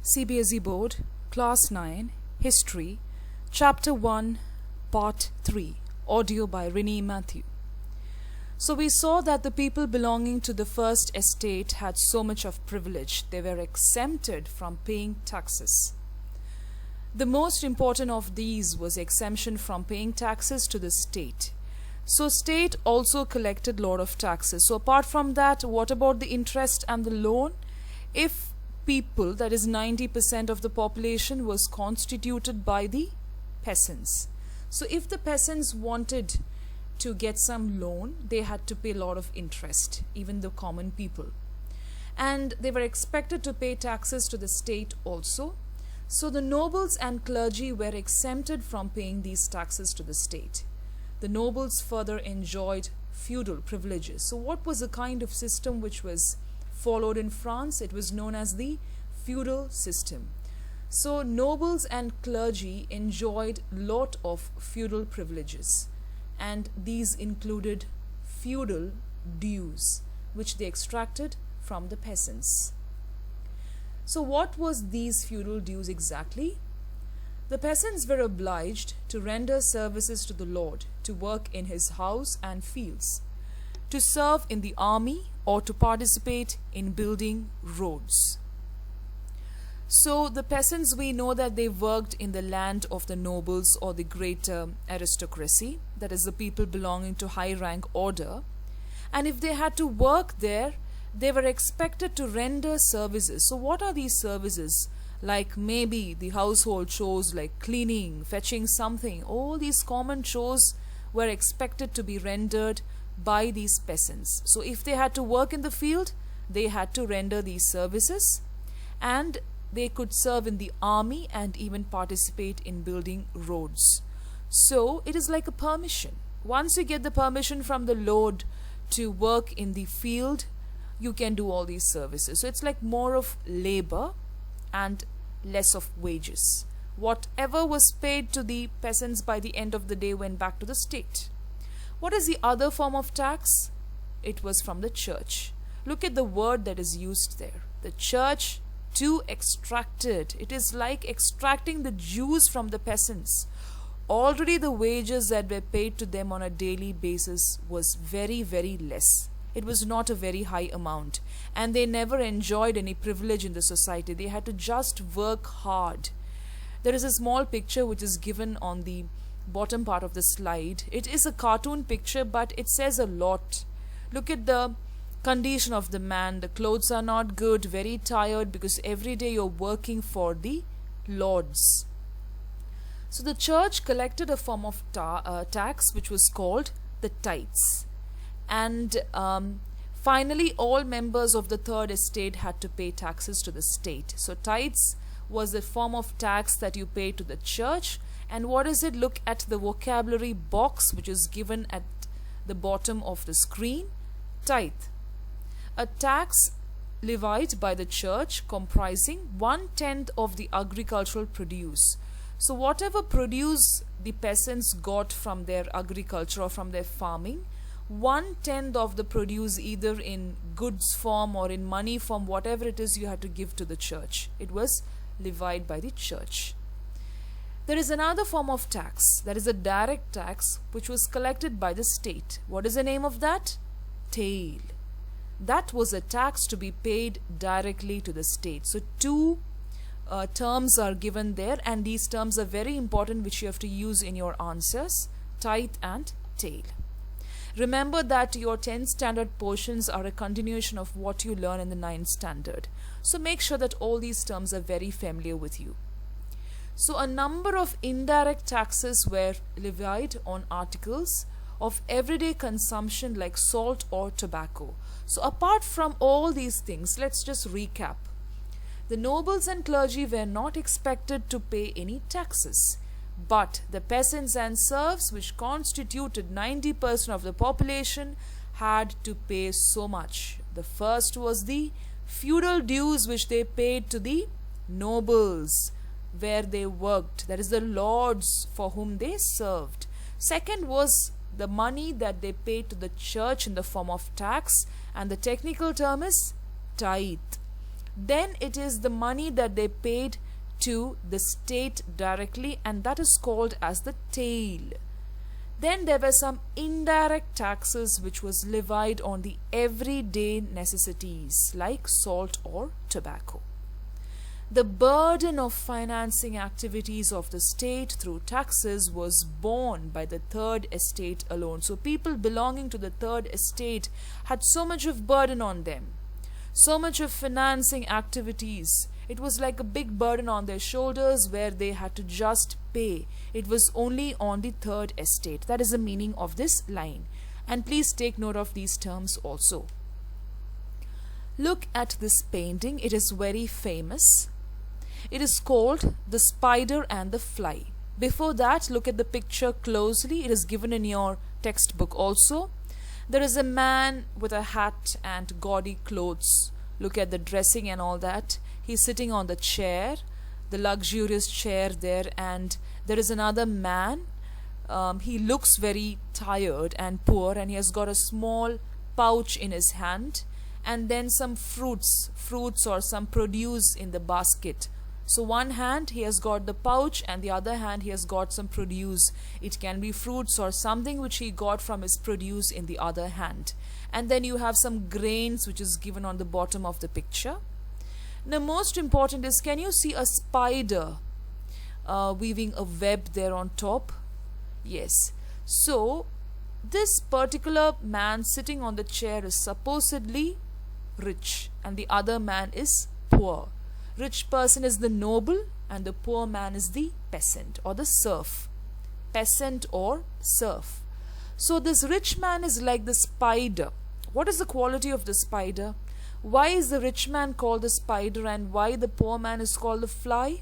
CBSE Board, Class 9, History, Chapter 1, Part 3, audio by Renee Matthew. So we saw that the people belonging to the first estate had so much of privilege, they were exempted from paying taxes. The most important of these was exemption from paying taxes to the state. So state also collected lot of taxes. So apart from that, what about the interest and the loan? If people, that is 90% of the population, was constituted by the peasants. So if the peasants wanted to get some loan, they had to pay a lot of interest, even the common people. And they were expected to pay taxes to the state also. So the nobles and clergy were exempted from paying these taxes to the state. The nobles further enjoyed feudal privileges. So what was the kind of system which was followed in France? It was known as the feudal system. So nobles and clergy enjoyed lot of feudal privileges, and these included feudal dues which they extracted from the peasants. So what was these feudal dues exactly? The peasants were obliged to render services to the lord, to work in his house and fields, to serve in the army, or to participate in building roads. So the peasants, we know that they worked in the land of the nobles or the greater aristocracy, that is the people belonging to high rank order, and if they had to work there, they were expected to render services. So what are these services? Like maybe the household chores like cleaning, fetching something, all these common chores were expected to be rendered by these peasants. So if they had to work in the field, they had to render these services, and they could serve in the army and even participate in building roads. So it is like a permission. Once you get the permission from the lord to work in the field, you can do all these services. So it's like more of labor and less of wages. Whatever was paid to the peasants by the end of the day went back to the state. What is the other form of tax? It was from the church. Look at the word that is used there. The church too extracted. It is like extracting the dues from the peasants. Already the wages that were paid to them on a daily basis was very, very less. It was not a very high amount, and they never enjoyed any privilege in the society. They had to just work hard. There is a small picture which is given on the bottom part of the slide. It is a cartoon picture, but it says a lot. Look at the condition of the man. The clothes are not good, very tired, because every day you're working for the lords. So the church collected a form of tax which was called the tithes. And finally all members of the third estate had to pay taxes to the state. So tithes was the form of tax that you pay to the church. And what is it? Look at the vocabulary box which is given at the bottom of the screen. Tithe, a tax levied by the church comprising 1/10 of the agricultural produce. So whatever produce the peasants got from their agriculture or from their farming, 1/10 of the produce, either in goods form or in money form, whatever it is, you had to give to the church. It was levied by the church. There is another form of tax, that is a direct tax, which was collected by the state. What is the name of that? Taille. That was a tax to be paid directly to the state. So two terms are given there, and these terms are very important, which you have to use in your answers: tithe and taille. Remember that your 10th standard portions are a continuation of what you learn in the 9th standard. So make sure that all these terms are very familiar with you. So a number of indirect taxes were levied on articles of everyday consumption like salt or tobacco. So apart from all these things, let's just recap. The nobles and clergy were not expected to pay any taxes, but the peasants and serfs, which constituted 90% of the population, had to pay so much. The first was the feudal dues which they paid to the nobles where they worked, that is the lords for whom they served. Second was the money that they paid to the church in the form of tax, and the technical term is tithe. Then it is the money that they paid to the state directly, and that is called as the tail. Then there were some indirect taxes which was levied on the everyday necessities like salt or tobacco. The burden of financing activities of the state through taxes was borne by the third estate alone. So people belonging to the third estate had so much of burden on them, so much of financing activities. It was like a big burden on their shoulders where they had to just pay. It was only on the third estate. That is the meaning of this line. And please take note of these terms also. Look at this painting. It is very famous. It is called The Spider and the Fly. Before that, look at the picture closely. It is given in your textbook also. There is a man with a hat and gaudy clothes. Look at the dressing and all that. He's sitting on the chair, the luxurious chair there, and there is another man. He looks very tired and poor, and he has got a small pouch in his hand, and then some fruits or some produce in the basket. So one hand he has got the pouch, and the other hand he has got some produce. It can be fruits or something which he got from his produce in the other hand. And then you have some grains which is given on the bottom of the picture. Now most important is, can you see a spider weaving a web there on top? Yes. So this particular man sitting on the chair is supposedly rich, and the other man is poor. Rich person is the noble, and the poor man is the peasant or the serf. Peasant or serf. So this rich man is like the spider. What is the quality of the spider? Why is the rich man called the spider, and why the poor man is called the fly?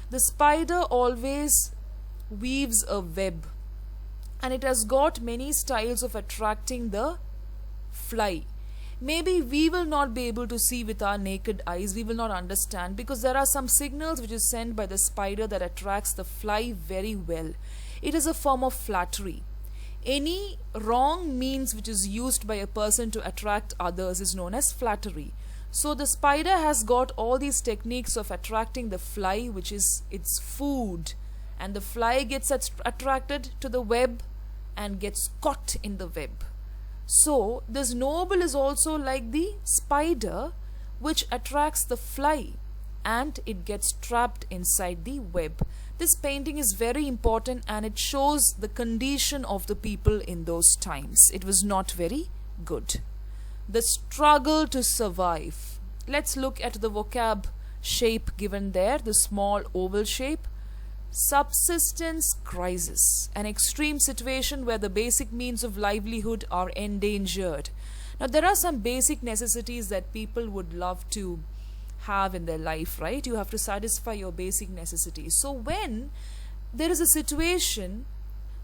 The spider always weaves a web, and it has got many styles of attracting the fly. Maybe we will not be able to see with our naked eyes, we will not understand, because there are some signals which is sent by the spider that attracts the fly very well. It is a form of flattery. Any wrong means which is used by a person to attract others is known as flattery. So the spider has got all these techniques of attracting the fly, which is its food, and the fly gets attracted to the web and gets caught in the web. So this noble is also like the spider, which attracts the fly and it gets trapped inside the web. This painting is very important, and it shows the condition of the people in those times. It was not very good. The struggle to survive. Let's look at the vocab shape given there, the small oval shape. Subsistence crisis, an extreme situation where the basic means of livelihood are endangered. Now there are some basic necessities that people would love to have in their life, right? You have to satisfy your basic necessities. So when there is a situation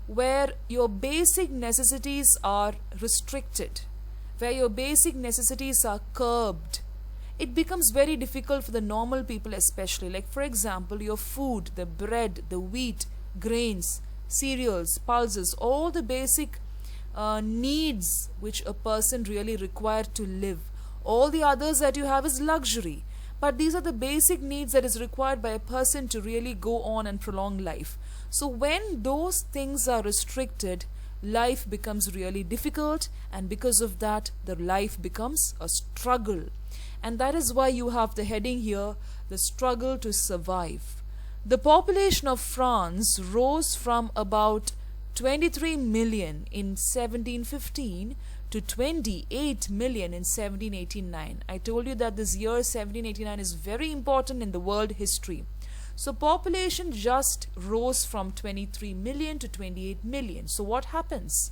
where your basic necessities are restricted, where your basic necessities are curbed, it becomes very difficult for the normal people especially. Like for example, your food, the bread, the wheat, grains, cereals, pulses, all the basic needs which a person really required to live. All the others that you have is luxury. But these are the basic needs that is required by a person to really go on and prolong life. So when those things are restricted, life becomes really difficult, and because of that, the life becomes a struggle. And that is why you have the heading here, the struggle to survive. The population of France rose from about 23 million in 1715 to 28 million in 1789. I told you that this year 1789 is very important in the world history. So population just rose from 23 million to 28 million. So what happens?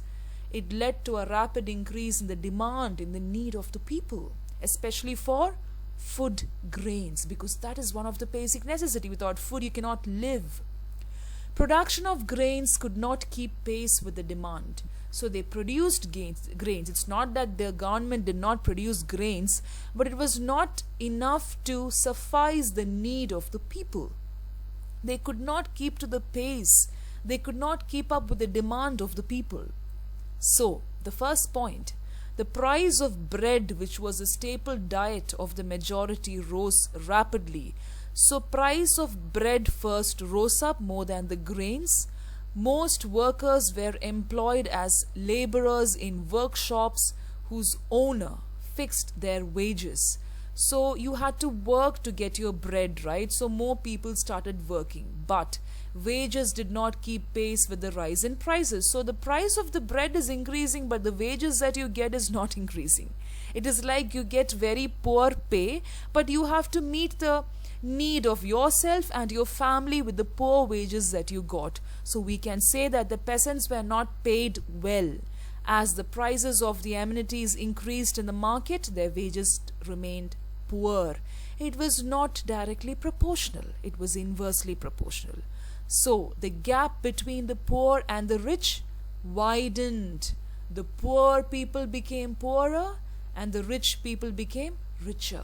It led to a rapid increase in the demand, in the need of the people, especially for food grains, because that is one of the basic necessity. Without food you cannot live. Production of grains could not keep pace with the demand, so they produced grains. It's not that the government did not produce grains, but it was not enough to suffice the need of the people. They could not keep to the pace. They could not keep up with the demand of the people. So the first point, The price of bread, which was a staple diet of the majority, rose rapidly. So price of bread first rose up more than the grains. Most workers were employed as laborers in workshops whose owner fixed their wages. So you had to work to get your bread, right? So more people started working, but wages did not keep pace with the rise in prices. So the price of the bread is increasing, but the wages that you get is not increasing. It is like you get very poor pay, but you have to meet the need of yourself and your family with the poor wages that you got. So we can say that the peasants were not paid well. As the prices of the amenities increased in the market, their wages remained poor. It was not directly proportional, it was inversely proportional. So the gap between the poor and the rich widened. The poor people became poorer and the rich people became richer.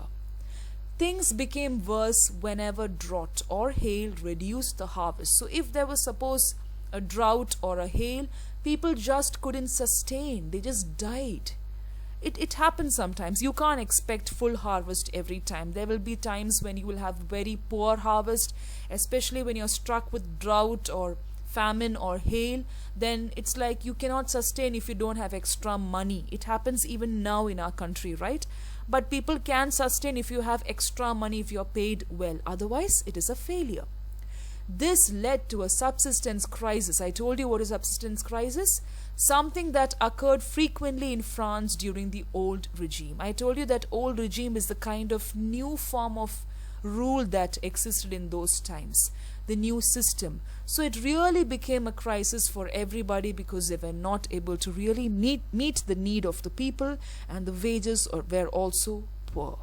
Things became worse whenever drought or hail reduced the harvest. So if there was, suppose, a drought or a hail, people just couldn't sustain, they just died. It happens sometimes. You can't expect full harvest every time. There will be times when you will have very poor harvest, especially when you're struck with drought or famine or hail. Then it's like you cannot sustain if you don't have extra money. It happens even now in our country, right? But people can sustain if you have extra money, if you're paid well. Otherwise, it is a failure. This led to a subsistence crisis. I told you what is subsistence crisis? Something that occurred frequently in France during the old regime. I told you that old regime is the kind of new form of rule that existed in those times, the new system. So it really became a crisis for everybody because they were not able to really meet the need of the people, and the wages were also poor.